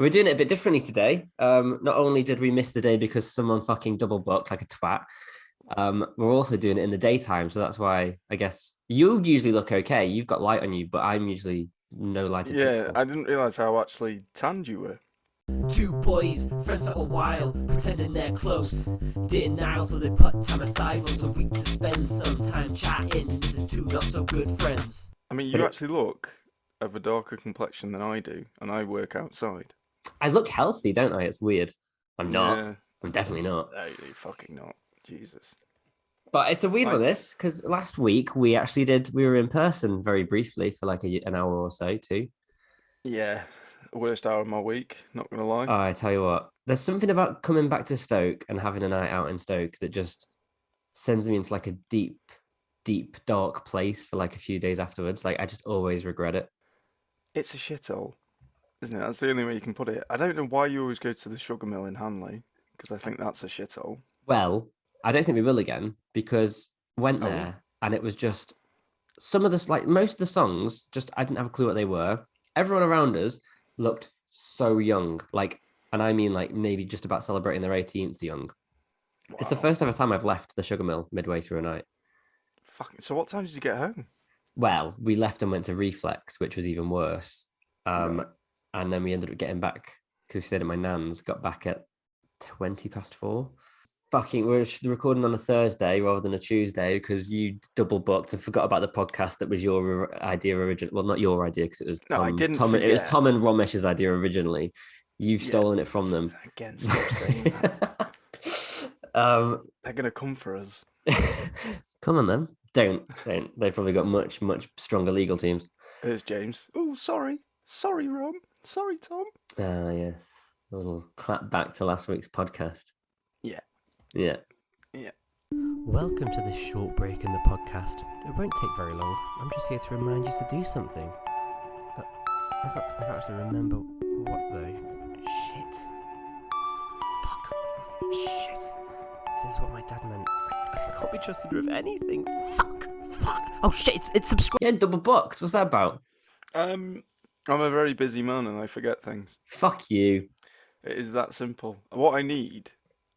We're doing it a bit differently today. Not only did we miss the day because someone fucking double booked like a twat, we're also doing it in the daytime. So that's why I guess you usually look okay. You've got light on you, but I'm usually no light a Yeah, pixel. I didn't realise how actually tanned you were. Two boys, friends for a while, pretending they're close. Dear now, so they put time aside once a week to spend some time chatting. This is two not so good friends. I mean, But you actually look of a darker complexion than I do, and I work outside. I look healthy, don't I? It's weird. I'm not. Yeah, I'm definitely not. no, you're fucking not. Jesus. But it's a weird one, Like, this, because last week we were in person very briefly for like an hour or so too. yeah, worst hour of my week, not gonna lie. Oh, I tell you what, there's something about coming back to Stoke and having a night out in Stoke that just sends me into like a deep, dark place for like a few days afterwards. Like I just always regret it. It's a shithole, isn't it? That's the only way you can put it. I don't know why you always go to the sugar mill in Hanley, because I think that's a shithole. Well, I don't think we will again because went Oh, there and it was just some of the like most of the songs, just I didn't have a clue what they were. Everyone around us looked so young, like, and I mean like maybe just about celebrating their 18th young. It's the wow. first ever time I've left the sugar mill midway through a night. Fucking. So what time did you get home? Well, we left and went to Reflex, which was even worse. Um, Right. and then we ended up getting back because we stayed at my nan's, got back at 4:20. Fucking, we're recording on a Thursday rather than a Tuesday because you double booked and forgot about the podcast that was your idea original. Well, not your idea because it was No, I Tom. didn't It was forget. Tom and Romesh's idea originally. You've Yeah. stolen it from them. Again, stop saying that. um, They're gonna come for us. come on then. Don't. They've probably got much stronger legal teams. Here's James. Oh, sorry. Sorry, Rom. Sorry, Tom. Ah, yes. A little clap back to last week's podcast. Yeah. Yeah. Yeah. Welcome to this short break in the podcast. It won't take very long. I'm just here to remind you to do something. But I can't actually remember what though. Shit. Fuck. Oh, shit. This is what my dad meant. I can't be trusted with anything. Fuck. Oh shit, it's subscribe. Yeah, double booked. What's that about? I'm a very busy man and I forget things. Fuck you. It is that simple. What I need,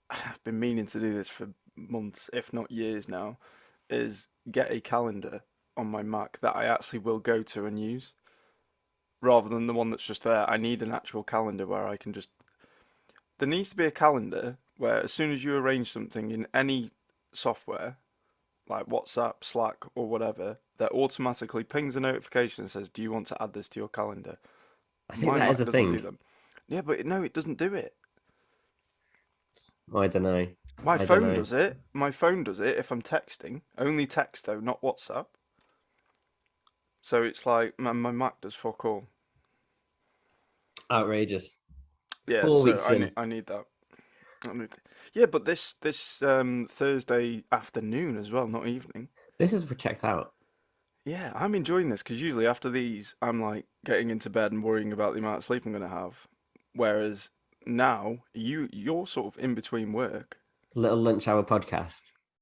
I've been meaning to do this for months, if not years now, is get a calendar on my Mac that I actually will go to and use, rather than the one that's just there. I need an actual calendar where I can just. There needs to be a calendar where as soon as you arrange something in any software, like WhatsApp, Slack, or whatever, that automatically pings a notification and says, "Do you want to add this to your calendar?" I think My that Mac is a doesn't do thing. them. Yeah, but no, it doesn't do it. I don't know. My I don't phone know. does it. My phone does it if I'm texting. Only text though, not WhatsApp. So it's like my Mac does fuck all. Outrageous. Yeah, Four so weeks in. I need that. Yeah, but this Thursday afternoon as well, not evening. This is checked out. Yeah, I'm enjoying this because usually after these, I'm like getting into bed and worrying about the amount of sleep I'm gonna have. Whereas now you're sort of in between work. Little lunch hour podcast.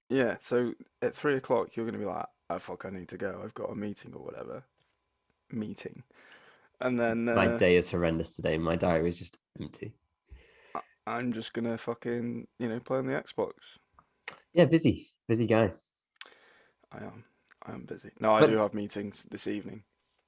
Yeah, so at 3 o'clock you're gonna be like, oh fuck, I need to go. I've got a meeting or whatever. Meeting. And then My day is horrendous today. My diary is just empty. I'm just gonna fucking, play on the Xbox. Yeah, busy guy. I am busy. No, I But do have meetings this evening.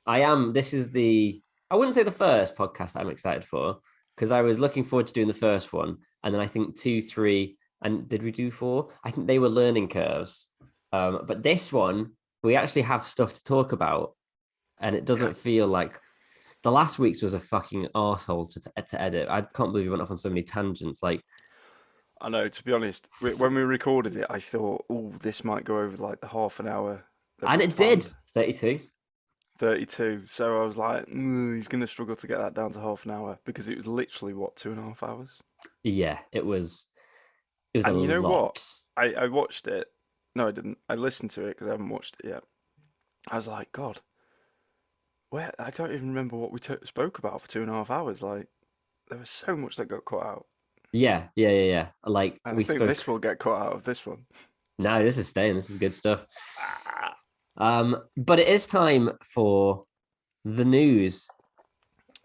I am. This is I wouldn't say the first podcast I'm excited for because I was looking forward to doing the first one. And then I think 2, 3, and did we do 4? I think they were learning curves. But this one, we actually have stuff to talk about. And it doesn't feel like the last week's was a fucking arsehole to edit. I can't believe we went off on so many tangents. Like, I know, to be honest, when we recorded it, I thought, oh, this might go over like the half an hour that and we it did planned. 32. 32. So I was like, he's going to struggle to get that down to half an hour because it was literally, what, 2.5 hours? Yeah, it was a And you know what? lot. I watched it. No, I didn't. I listened to it because I haven't watched it yet. I was like, God, I don't even remember what we spoke about for 2.5 hours. Like, there was so much that got cut out. Yeah. Like And I we think spoke. this will get cut out of this one. No, this is staying. This is good stuff. Ah. But it is time for the news.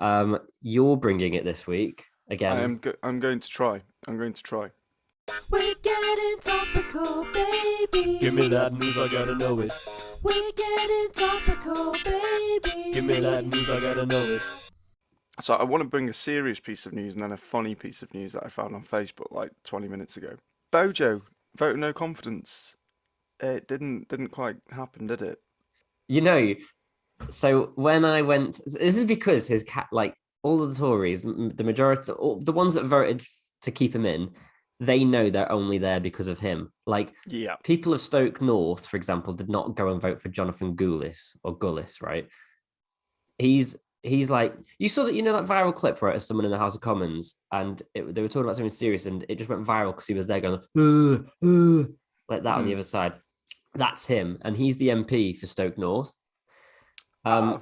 You're bringing it this week again. I'm going to try. I'm going to try. We're getting topical, baby. Give me that news, I gotta know it. We're getting topical, baby. Give me that news, I gotta know it. So I want to bring a serious piece of news and then a funny piece of news that I found on Facebook like 20 minutes ago. Bojo voted no confidence. It didn't quite happen, did it? You know, so when I went, this is because his cat, like all of the Tories, the majority, all, the ones that voted to keep him in, they know they're only there because of him. Like Yeah. people of Stoke North, for example, did not go and vote for Jonathan Gullis, right? He's like, you saw that, you know, that viral clip where it was someone in the House of Commons and they were talking about something serious and it just went viral because he was there going like that on the other side. That's him, and he's the MP for Stoke North. That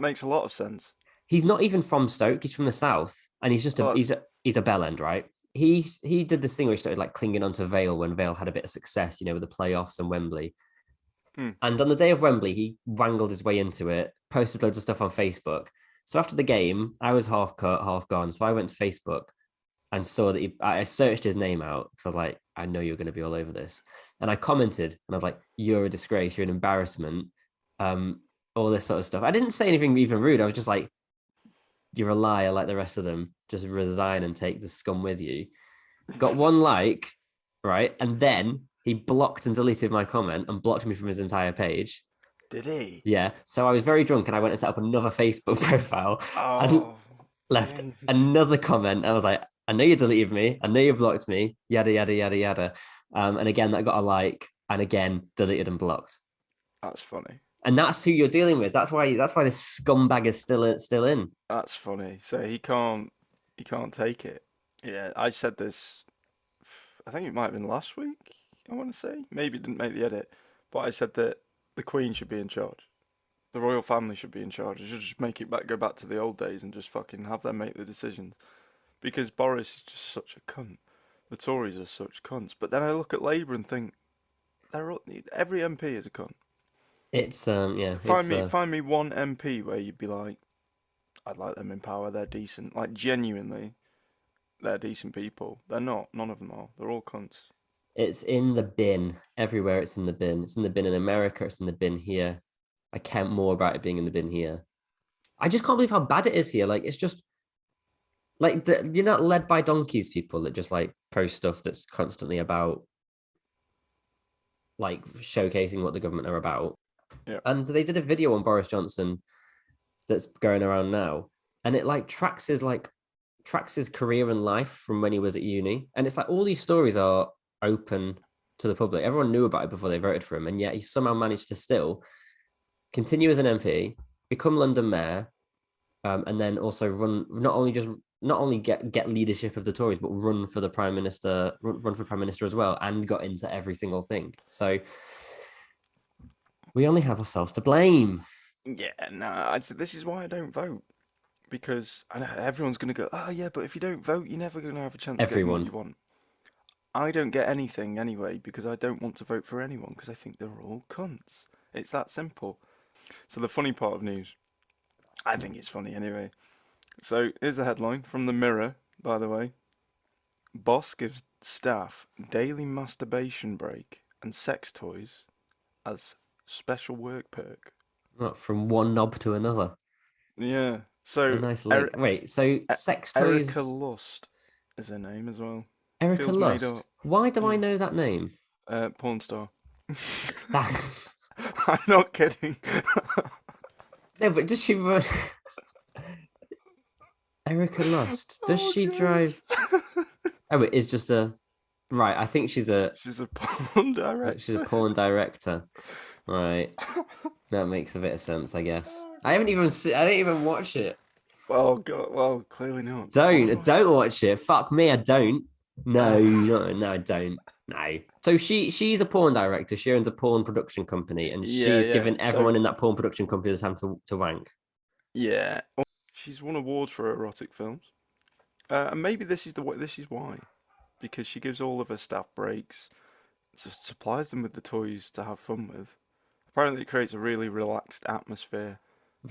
makes a lot of sense. He's not even from Stoke; he's from the south, and he's just he's a bell end, right? He did this thing where he started like clinging onto Vale when Vale had a bit of success, you know, with the playoffs and Wembley. And on the day of Wembley, he wangled his way into it, posted loads of stuff on Facebook. So after the game, I was half cut, half gone. So I went to Facebook and saw that I searched his name out because I was like, I know you're going to be all over this. And I commented and I was like, you're a disgrace, you're an embarrassment, all this sort of stuff. I didn't say anything even rude. I was just like, you're a liar like the rest of them. Just resign and take the scum with you. Got one like, right? And then he blocked and deleted my comment and blocked me from his entire page. Did he? Yeah. So I was very drunk and I went and set up another Facebook profile and left another comment. I was like, I know you deleted me. I know you blocked me. Yada, yada, yada, yada. And again, that got a like and again, deleted and blocked. That's funny. And that's who you're dealing with. That's why this scumbag is still in. That's funny. So he can't take it. Yeah, I said this, I think it might have been last week, I want to say. Maybe it didn't make the edit. But I said that the Queen should be in charge. The royal family should be in charge. They should just go back to the old days and just fucking have them make the decisions. Because Boris is just such a cunt. The Tories are such cunts. But then I look at Labour and think, every MP is a cunt. It's yeah. Find me one MP where you'd be like, I'd like them in power. They're decent. Like genuinely, they're decent people. They're not. None of them are. They're all cunts. It's in the bin everywhere. It's in the bin. It's in the bin in America. It's in the bin here. I count more about it being in the bin here. I just can't believe how bad it is here. Like it's just like you're not led by donkeys. People that just like post stuff that's constantly about like showcasing what the government are about. Yeah. And they did a video on Boris Johnson that's going around now, and it like tracks his career and life from when he was at uni, and it's like all these stories are open to the public. Everyone knew about it before they voted for him, and yet he somehow managed to still continue as an MP, become London mayor, and then also run not only get leadership of the Tories, but run for prime minister as well, and got into every single thing. So we only have ourselves to blame. Yeah, no, this is why I don't vote. Because I know everyone's going to go, oh yeah, but if you don't vote, you're never going to have a chance to get what you want. I don't get anything anyway because I don't want to vote for anyone because I think they're all cunts. It's that simple. So the funny part of news, I think it's funny anyway. So here's the headline from the Mirror, by the way. Boss gives staff daily masturbation break and sex toys as special work perk. Not from one knob to another. Yeah. So a nice wait, so sex toys. Erica Lust is her name as well. Erica Lust. Why do I know that name? Porn star. I'm not kidding. No, but does she run? Erica Lust. Does she drive? Oh, it is just a. Right, I think she's a porn director. She's a porn director. Right. That makes a bit of sense, I guess. I don't even watch it. Well, clearly not. Don't watch it. Fuck me, I don't. No, I don't. No. So she's a porn director. She owns a porn production company, and she's given everyone in that porn production company the time to wank. Yeah. She's won awards for erotic films. And maybe this is why. Because she gives all of her staff breaks, just supplies them with the toys to have fun with. Apparently it creates a really relaxed atmosphere.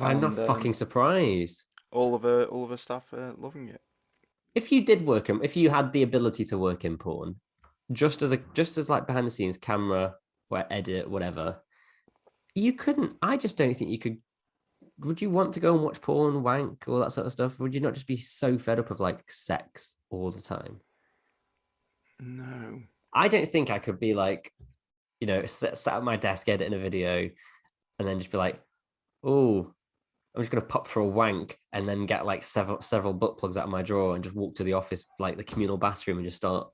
I'm not fucking surprised. all of her staff are loving it. If you did work in, if you had the ability to work in porn, just as like behind the scenes camera or edit whatever, you couldn't. I just don't think you could. Would you want to go and watch porn, wank, all that sort of stuff? Would you not just be so fed up of like sex all the time? No. I don't think I could be like, sat at my desk editing a video and then just be like, oh, I'm just gonna pop for a wank and then get like several butt plugs out of my drawer and just walk to the office, like the communal bathroom, and just start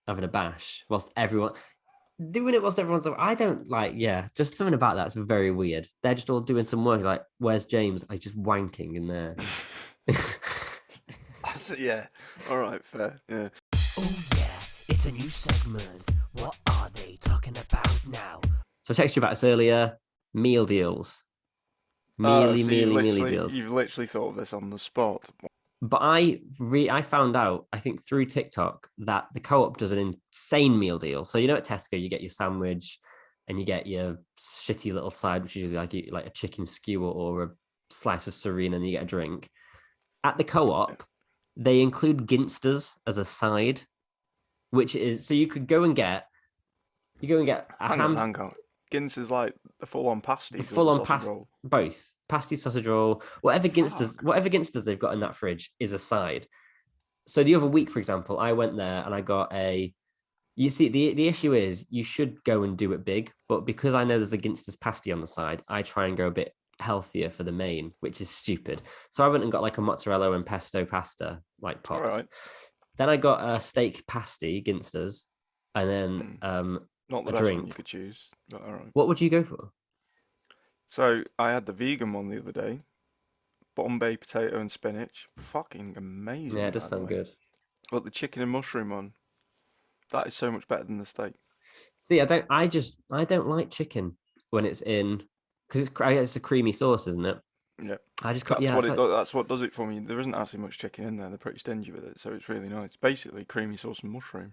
having a bash whilst everyone doing it whilst everyone's like, I don't like, yeah, just something about that's very weird. They're just all doing some work, like, where's James? I just wanking in there. Yeah. All right, fair. Yeah. Oh yeah, it's a new segment. What are they talking about now? So I texted you about this earlier. Meal deals. Mealy deals. You've literally thought of this on the spot. But I found out, I think through TikTok, that the Co-op does an insane meal deal. So at Tesco, you get your sandwich and you get your shitty little side, which is like a chicken skewer or a slice of sardine, and you get a drink. At the Co-op, they include Ginsters as a side, which is, so you go and get a Hang on. Guinness is like the full-on pasty. Full-on pasty, both pasty, sausage roll, whatever Ginsters they've got in that fridge is a side. So the other week, for example, I went there and I got you see, the issue is you should go and do it big, but because I know there's a Ginsters pasty on the side, I try and go a bit healthier for the main, which is stupid. So I went and got like a mozzarella and pesto pasta, like pots. Right. Then I got a steak pasty, Ginsters, and then not the best drink one you could choose. But all right. What would you go for? So I had the vegan one the other day. Bombay potato and spinach. Fucking amazing. Yeah, it does sound good. But the chicken and mushroom one, that is so much better than the steak. See, I don't like chicken when it's in, because it's a creamy sauce, isn't it? Yeah. That's what does it for me. There isn't actually much chicken in there. They're pretty stingy with it, so it's really nice. Basically, creamy sauce and mushroom.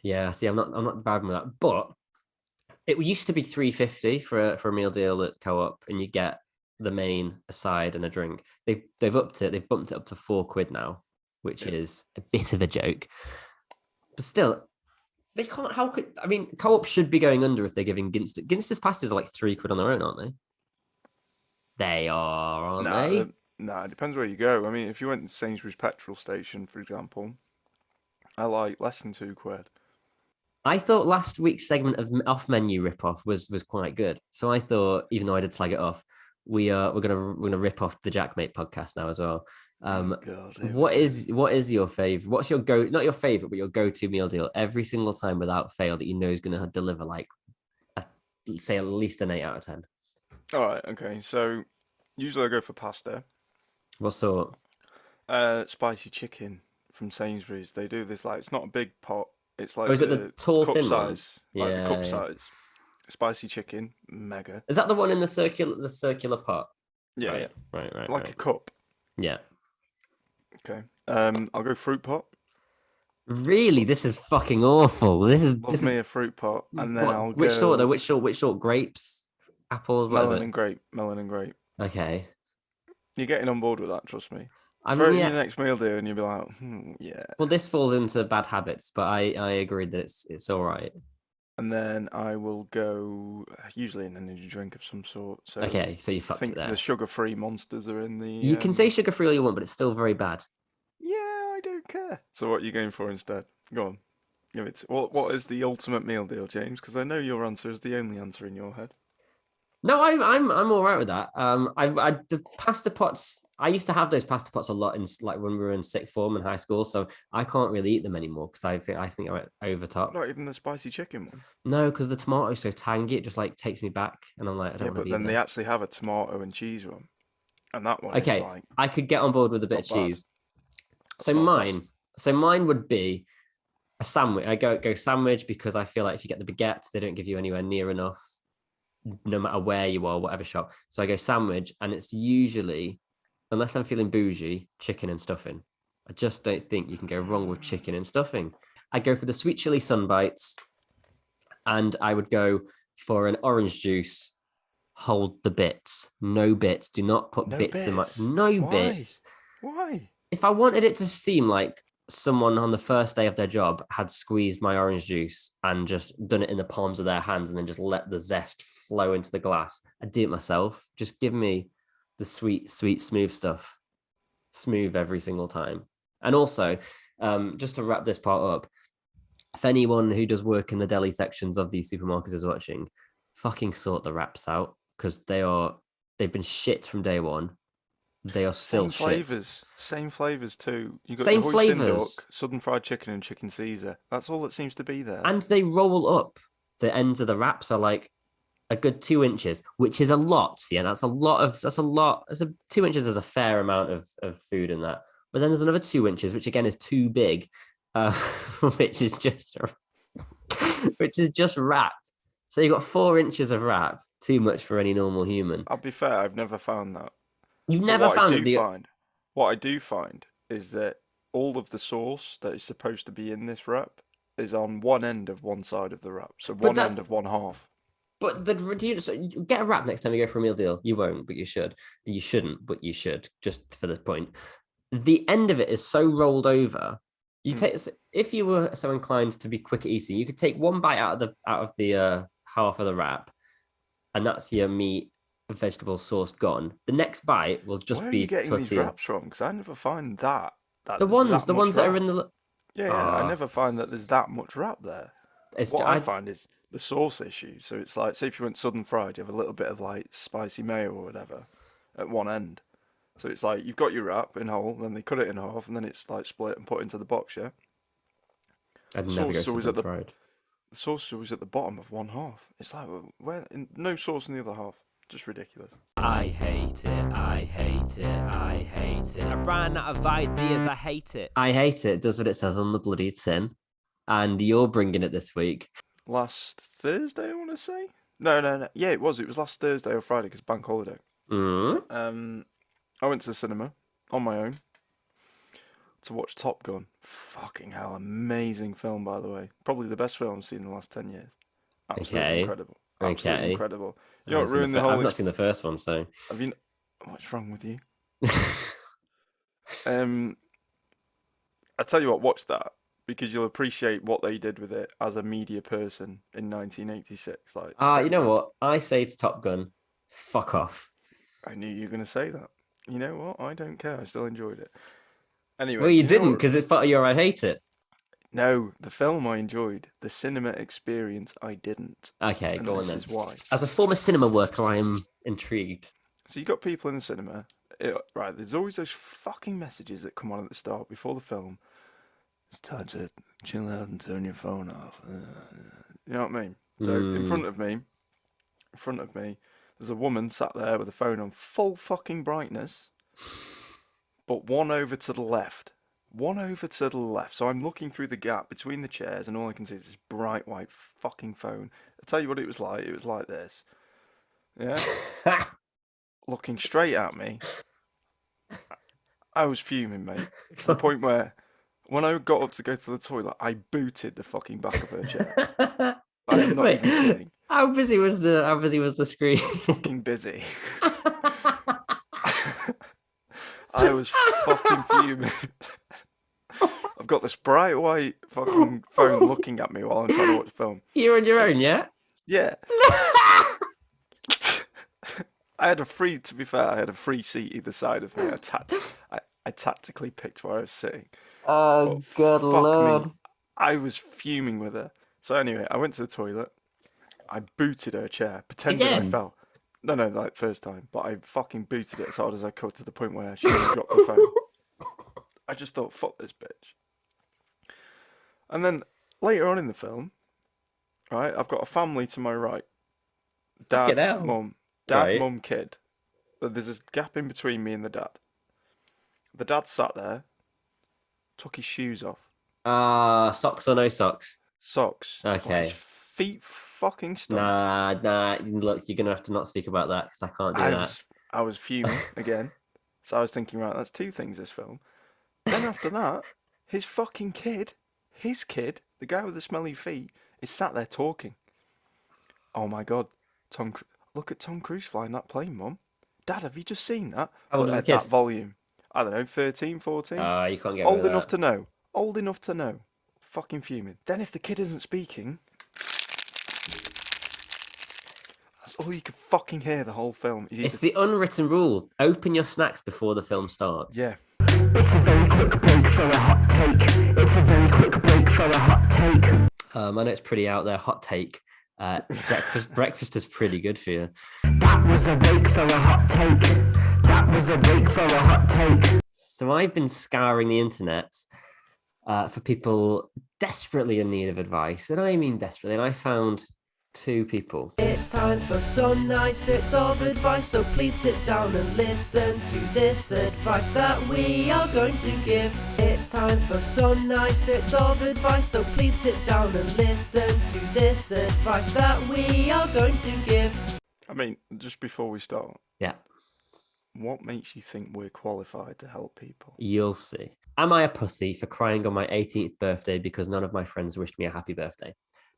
Yeah. See, I'm not vibing with that, but it used to be $3.50 for a meal deal at Co-op, and you get the main, a side, and a drink. They've upped it. They've bumped it up to £4 now, which is a bit of a joke. But still, they can't. How could Co-op should be going under if they're giving Ginsters pasties are like £3 on their own, aren't they? They are, aren't they? Nah, it depends where you go. I mean, if you went to Sainsbury's petrol station, for example, I like less than £2. I thought last week's segment of off-menu rip-off was quite good. So I thought, even though I did slag it off, we're gonna rip off the Jackmate podcast now as well. What is your favorite? What's your not your favorite, but your go-to meal deal every single time without fail that you know is gonna deliver like say at least an 8 out of 10? All right, okay. So usually I go for pasta. What sort? Spicy chicken from Sainsbury's. They do this it's not a big pot. It's like is it the tall cup thin size, one? Like the cup size. Spicy chicken, mega. Is that the one in the circular pot? Yeah, right. Like a cup. Yeah. Okay. I'll go fruit pot. Really, this is fucking awful. Love me a fruit pot, and then I'll Which sort though? Which sort? Grapes, apples, melon and grape. Okay. You're getting on board with that, trust me. I Throw mean, it in your next meal deal, and you'll be like, yeah. Well, this falls into bad habits, but I agree that it's all right. And then I will go usually an energy drink of some sort. So okay, so you fucked it there. The sugar-free monsters are in the. You can say sugar-free all you want, but it's still very bad. Yeah, I don't care. So what are you going for instead? Go on. Give it. What is the ultimate meal deal, James? Because I know your answer is the only answer in your head. No, I'm all right with that. The pasta pots. I used to have those pasta pots a lot in when we were in sixth form in high school, so I can't really eat them anymore because I think I went over top. Not even the spicy chicken one. No, because the tomato is so tangy, it just takes me back, and I'm like, I don't want to be. But then they actually have a tomato and cheese one, and that one. Okay, is I could get on board with a bit of cheese. So mine would be a sandwich. I go sandwich because I feel like if you get the baguettes, they don't give you anywhere near enough, no matter where you are, whatever shop. So I go sandwich, and it's usually, unless I'm feeling bougie, chicken and stuffing. I just don't think you can go wrong with chicken and stuffing. I go for the sweet chili sunbites, and I would go for an orange juice. Hold the bits. No bits. Do not put bits in my. No Why? bits. Why? If I wanted it to seem like someone on the first day of their job had squeezed my orange juice and just done it in the palms of their hands and then just let the zest flow into the glass, I'd do it myself. Just give me the sweet, sweet, smooth stuff. Smooth every single time. And also, just to wrap this part up, if anyone who does work in the deli sections of these supermarkets is watching, fucking sort the wraps out because they've been shit from day one. They are still shit. Same flavors too. You got Same your Hoisin flavours. duck, Southern fried chicken, and chicken Caesar. That's all that seems to be there. And they roll up. The ends of the wraps are like a good 2 inches, which is a lot. Yeah, that's a lot. That's a 2 inches is a fair amount of food in that. But then there's another 2 inches, which again is too big, which is just wrapped. So you got 4 inches of wrap, too much for any normal human. I'll be fair, I've never found that. You've But never what found I do the find, what I do find is that all of the sauce that is supposed to be in this wrap is on one end of one side of the wrap, so But one that's- end of one half. But so you get a wrap next time you go for a meal deal. You won't, but you should. You shouldn't, but you should. Just for the point, the end of it is so rolled over. You take if you were so inclined to be quick at eating, you could take one bite out of the half of the wrap, and that's your meat, vegetable sauce gone. The next bite will just Where are be you getting these tortilla. wraps from? Because I never find that. The ones that are in the. the. Yeah, I Ah. never find that there's that much wrap there. It's What I find is the sauce issue. So it's like, say if you went Southern fried, you have a little bit of like spicy mayo or whatever at one end. So it's like you've got your wrap in whole, and then they cut it in half, and then it's like split and put into the box. Yeah, I'd the never go sauce is always Southern at the fried. the sauce is always at the bottom of one half. It's like no sauce in the other half. Just ridiculous. I hate it, I hate it, I hate it. I ran out of ideas, I hate it. I hate it. It does what it says on the bloody tin, and you're bringing it this week. Last Thursday, I want to say. No. Yeah, it was. It was last Thursday or Friday because bank holiday. I went to the cinema on my own to watch Top Gun. Fucking hell, amazing film, by the way. Probably the best film I've seen in the last 10 years. Absolutely Okay. incredible. Absolutely Okay. incredible. You know what ruined the I've whole... not seen the first one, so. Have you... What's wrong with you? I tell you what, watch that because you'll appreciate what they did with it as a media person in 1986. Like, You know what? I say it's Top Gun. Fuck off. I knew you were going to say that. You know what? I don't care. I still enjoyed it. Anyway, Well, you know didn't what- because it's part of your I hate it. No, the film I enjoyed. The cinema experience I didn't. Okay, And go on this then. is why. As a former cinema worker, I am intrigued. So you got people in the cinema, right? There's always those fucking messages that come on at the start before the film. It's time to chill out and turn your phone off. You know what I mean? So in front of me, there's a woman sat there with a phone on full fucking brightness, but one over to the left. So I'm looking through the gap between the chairs, and all I can see is this bright white fucking phone. I'll tell you what it was like. It was like this. Yeah. Looking straight at me. I was fuming, mate. To the point where when I got up to go to the toilet, I booted the fucking back of her chair. I'm not Wait, even kidding. how busy was the screen? Fucking busy. I was fucking fuming. I've got this bright white fucking phone looking at me while I'm trying to watch film. You're on your own, yeah? Yeah. To be fair, I had a free seat either side of me. I tactically picked where I was sitting. Oh, But good fuck lord. me, I was fuming with her. So anyway, I went to the toilet. I booted her chair, pretending I Again? fell. No, like first time. But I fucking booted it as hard as I could to the point where she dropped the phone. I just thought, fuck this bitch. And then later on in the film, right, I've got a family to my right. Fucking Dad, hell. mum, Right. mum, kid. There's this gap in between me and the dad. The dad sat there, took his shoes off. Socks or no socks? Socks. Okay. His feet fucking stunk. Nah. Look, you're gonna have to not speak about that because I can't do that. I was fuming again. So I was thinking, right, that's two things this film. Then after that, his fucking kid, the guy with the smelly feet, is sat there talking. Oh my god, look at Tom Cruise flying that plane, Mum. Dad, have you just seen that? How old But was at the kid? that volume. I don't know, 13, 14. You can't get Old rid of enough that. to know. Old enough to know. Fucking fuming. Then if the kid isn't speaking, that's all you can fucking hear the whole film. Is It's either, the unwritten rule. Open your snacks before the film starts. yeah. It's a very quick break for a hot take. It's a very quick break for a hot take. I know it's pretty out there. Hot take. Breakfast is pretty good for you. That was a break for a hot take. That was a break for a hot take. So I've been scouring the internet for people desperately in need of advice, and I mean desperately. And I found two people. It's time for some nice bits of advice, so please sit down and listen to this advice that we are going to give. It's time for some nice bits of advice, so please sit down and listen to this advice that we are going to give. I mean, just before we start, Yeah, what makes you think we're qualified to help people? you'll see. Am I a pussy for crying on my 18th birthday because none of my friends wished me a happy birthday?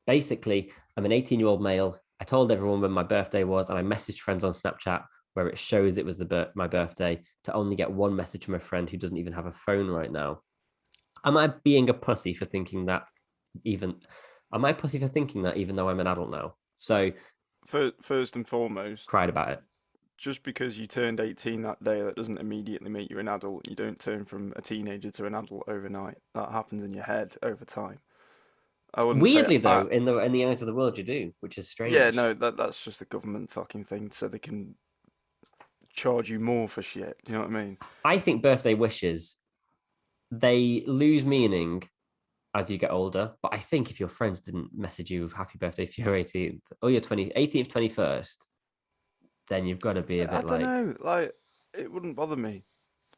Basically, I'm an 18-year-old male. I told everyone when my birthday was, and I messaged friends on Snapchat where it shows it was my birthday, to only get one message from a friend who doesn't even have a phone right now. Am I being a pussy for thinking that even though I'm an adult now? So First and foremost, cried about it. just because you turned 18 that day, that doesn't immediately make you an adult. You don't turn from a teenager to an adult overnight. That happens in your head over time. I wouldn't say Weirdly though, in the eyes of the world you do, which is strange. Yeah, no, that's just a government fucking thing, so they can charge you more for shit. Do you know what I mean? I think birthday wishes, they lose meaning as you get older. But I think if your friends didn't message you with happy birthday if you're 18th or you're 18th, 21st, then you've got to be a bit I don't know, like it wouldn't bother me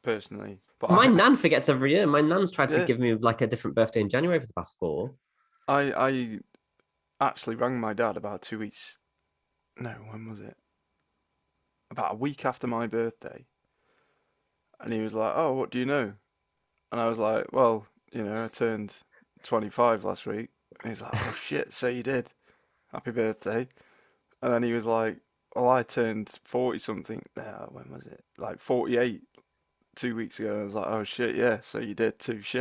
personally. But My nan forgets every year. My nan's tried to Yeah. give me like a different birthday in January for the past 4. I actually rang my dad about 2 weeks. No, when was it? About a week after my birthday. And he was like, "Oh, what do you know?" And I was like, "Well, I turned 25 last week." And he's like, "Oh shit, so you did. Happy birthday." And then he was like, "Well, I turned 40 something. When was it? Like 48 2 weeks ago." And I was like, "Oh shit, yeah, so you did, touche."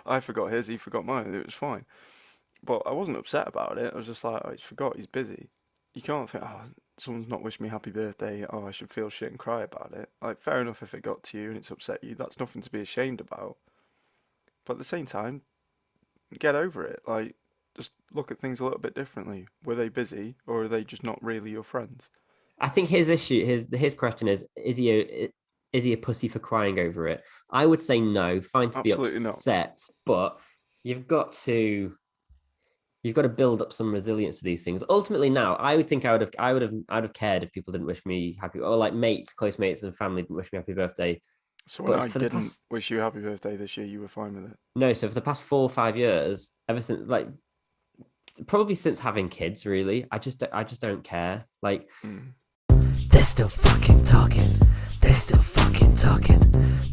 I forgot his, he forgot mine. It was fine. But I wasn't upset about it. I was just like, "Oh, he's forgot, he's busy." You can't think, "Oh, someone's not wished me happy birthday. Oh, I should feel shit and cry about it." Like, fair enough if it got to you and it's upset you. That's nothing to be ashamed about. But at the same time, get over it. Like, just look at things a little bit differently. Were they busy, or are they just not really your friends? I think his issue, his question is he a pussy for crying over it? I would say no. Fine to be Absolutely not. upset, but you've got to build up some resilience to these things. Ultimately, now I would think I would have cared if people didn't wish me happy, or like close mates and family didn't wish me happy birthday. So when But I for the didn't past- wish you happy birthday this year, you were fine with it. No, so for the past 4 or 5 years, ever since probably since having kids, really, I just don't care. Like, Mm. They're still fucking talking. They're still fucking talking.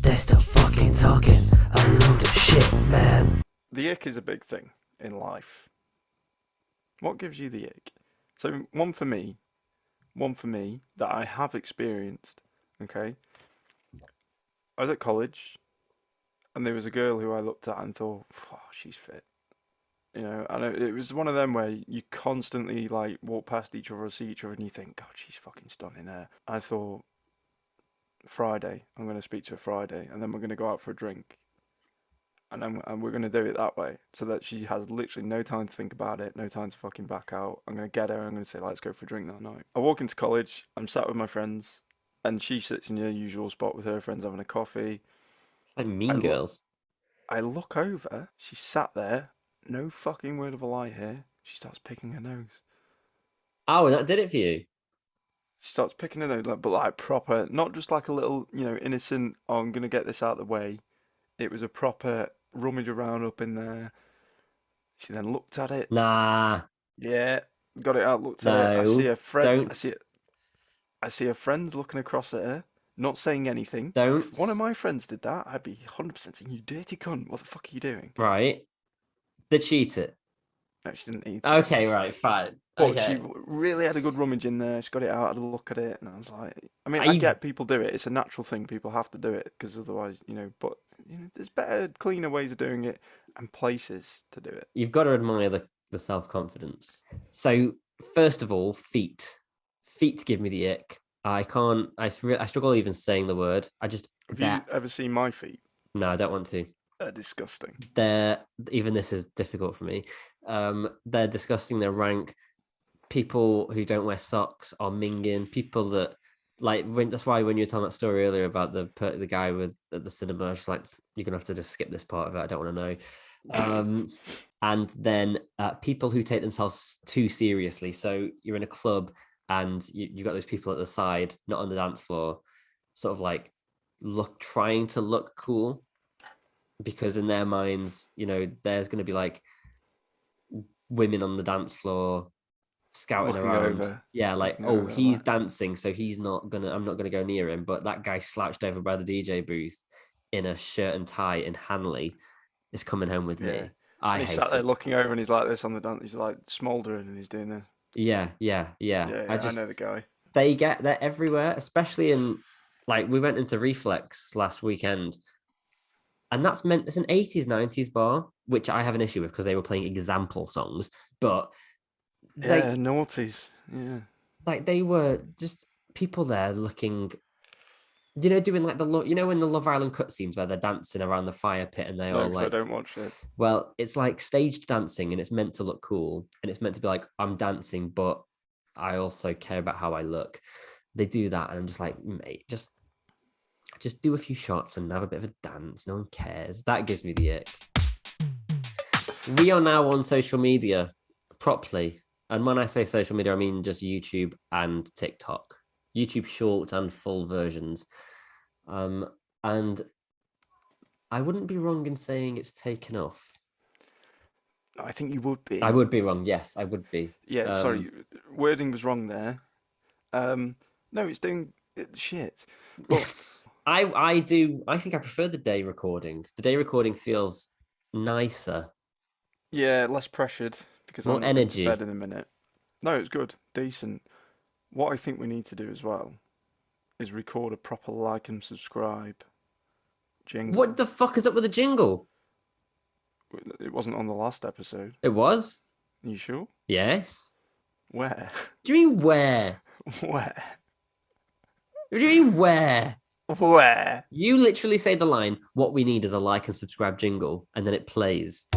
They're still fucking talking. A load of shit, man. The ick is a big thing in life. What gives you the ick? So one for me that I have experienced, okay? I was at college and there was a girl who I looked at and thought, "Oh, she's fit." And it was one of them where you constantly like walk past each other or see each other and you think, "God, she's fucking stunning there." I thought, Friday, I'm going to speak to her Friday and then we're going to go out for a drink. And we're going to do it that way so that she has literally no time to think about it, no time to fucking back out. I'm going to get her, I'm going to say, "Let's go for a drink that night." I walk into college, I'm sat with my friends, and she sits in her usual spot with her friends having a coffee. like Mean I Girls. I look over, she's sat there, no fucking word of a lie here. She starts picking her nose. Oh, and that did it for you. She starts picking her nose, but like proper, not just like a little, innocent, "Oh, I'm going to get this out of the way." It was a proper rummage around up in there. She then looked at it. Nah, Yeah, got it out, looked at it. I see No, her friend. don't. I see her friends looking across at her, not saying anything. Don't. If one of my friends did that, I'd be 100% saying, "You dirty cunt, what the fuck are you doing?" Right. Did she eat it? No, she didn't need to. Okay, right, fine. But Okay. she really had a good rummage in there. She got it out, had a look at it, and I was like, I mean, I I- get people do it. It's a natural thing. People have to do it because otherwise, but there's better, cleaner ways of doing it and places to do it. You've got to admire the self-confidence. So, first of all, feet. Feet give me the ick. I can't. I struggle even saying the word. I just. Have you ever seen my feet? No, I don't want to. They're disgusting. They're even this is difficult for me. They're disgusting. They're rank. People who don't wear socks are minging. People that that's why when you were telling that story earlier about the guy at the cinema, she's like, you're gonna have to just skip this part of it. I don't want to know. And then people who take themselves too seriously. So you're in a club and you got those people at the side, not on the dance floor, sort of like trying to look cool, because in their minds, there's going to be like women on the dance floor scouting Looking around. over. Yeah, like, Looking over he's that. dancing, so I'm not gonna go near him. But that guy slouched over by the DJ booth in a shirt and tie in Hanley is coming home with me. Yeah. I And he hate sat there it. looking over, and he's like this on the dance. He's like smouldering, and he's doing this. Yeah. Yeah, I just know the guy. they're everywhere, especially in like we went into Reflex last weekend, and it's an 80s 90s bar, which I have an issue with because they were playing example songs, but Yeah, naughties. Yeah. like they were just people there looking, doing like when the Love Island cutscenes where they're dancing around the fire pit and they No, all 'cause like, I don't watch it. well, it's like staged dancing and it's meant to look cool and it's meant to be like, I'm dancing, but I also care about how I look. They do that and I'm just like, mate, just do a few shots and have a bit of a dance. No one cares. That gives me the ick. We are now on social media properly. And when I say social media, I mean just YouTube and TikTok, YouTube shorts and full versions. And I wouldn't be wrong in saying it's taken off. I think you would be. I would be wrong. Yes, I would be. Yeah, sorry, wording was wrong there. No, it's doing shit. But I think I prefer the day recording. The day recording feels nicer. yeah, less pressured because More I'm going to energy. bed in a minute. No, it's good, decent. What I think we need to do as well is record a proper like and subscribe jingle. What the fuck is up with the jingle? It wasn't on the last episode. It was? Are you sure? Yes. Where? Do you mean where? Where? What do you mean where? Where? You literally say the line, what we need is a like and subscribe jingle, and then it plays.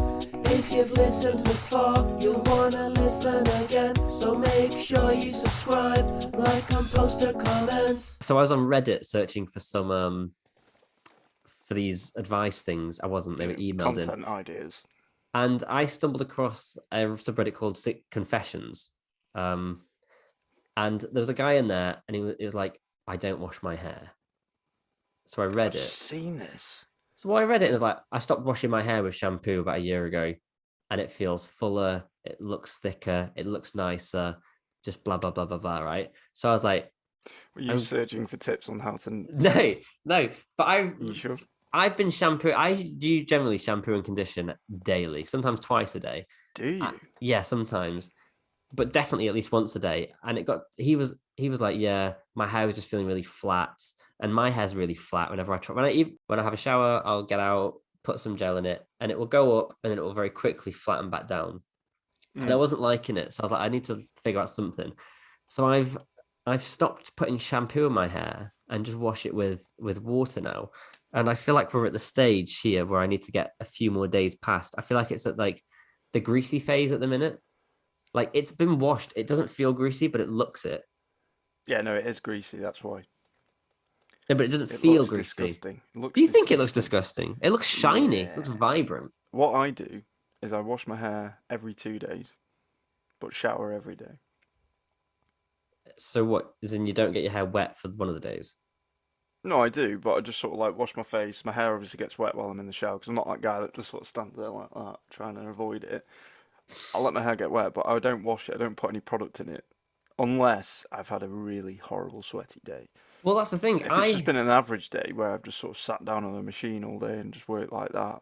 If you've listened this far, you'll wanna listen again. So make sure you subscribe, like and post your comments. So I was on Reddit searching for some for these advice things. I wasn't, they were emailed in. Content ideas. And I stumbled across a subreddit called Sick Confessions. And there was a guy in there and he was like, I don't wash my hair. So I read I've it. seen this. So I read it and it was like, I stopped washing my hair with shampoo about a year ago and it feels fuller, it looks thicker, it looks nicer, just blah, blah, blah, blah, blah, right? So I was like, Were you searching for tips on how to... no, but Are you sure? I've been I do generally shampoo and condition daily, sometimes twice a day. Do you? Yeah, sometimes, but definitely at least once a day. And he was like, yeah, my hair was just feeling really flat, and my hair's really flat whenever I try. When I have a shower, I'll get out, put some gel in it, and it will go up, and then it will very quickly flatten back down. And I wasn't liking it, so I was like, I need to figure out something. So I've stopped putting shampoo in my hair and just wash it with water now. And I feel like we're at the stage here where I need to get a few more days past. I feel like it's at like the greasy phase at the minute. Like it's been washed. It doesn't feel greasy, but it looks it. Yeah, no, it is greasy. That's why. No, but it doesn't It feel looks greasy. disgusting. It looks Do you think it looks disgusting. disgusting? It looks shiny. It looks Yeah. vibrant. What I do is I wash my hair every 2 days, but shower every day. So what? As in you don't get your hair wet for one of the days? No, I do, but I just sort of like wash my face. My hair obviously gets wet while I'm in the shower because I'm not that guy that just sort of stands there like that, trying to avoid it. I'll let my hair get wet, but I don't wash it. I don't put any product in it, unless I've had a really horrible sweaty day. Well, that's the thing. If it's just been an average day where I've just sort of sat down on the machine all day and just worked like that,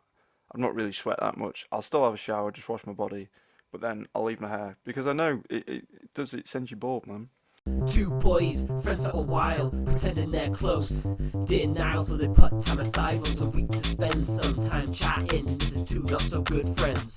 I've not really sweat that much. I'll still have a shower, just wash my body, but then I'll leave my hair because I know it sends you bald, man. Two boys, friends for a while, pretending they're close. Denial, so they put time aside once a week to spend some time chatting. This is two not so good friends.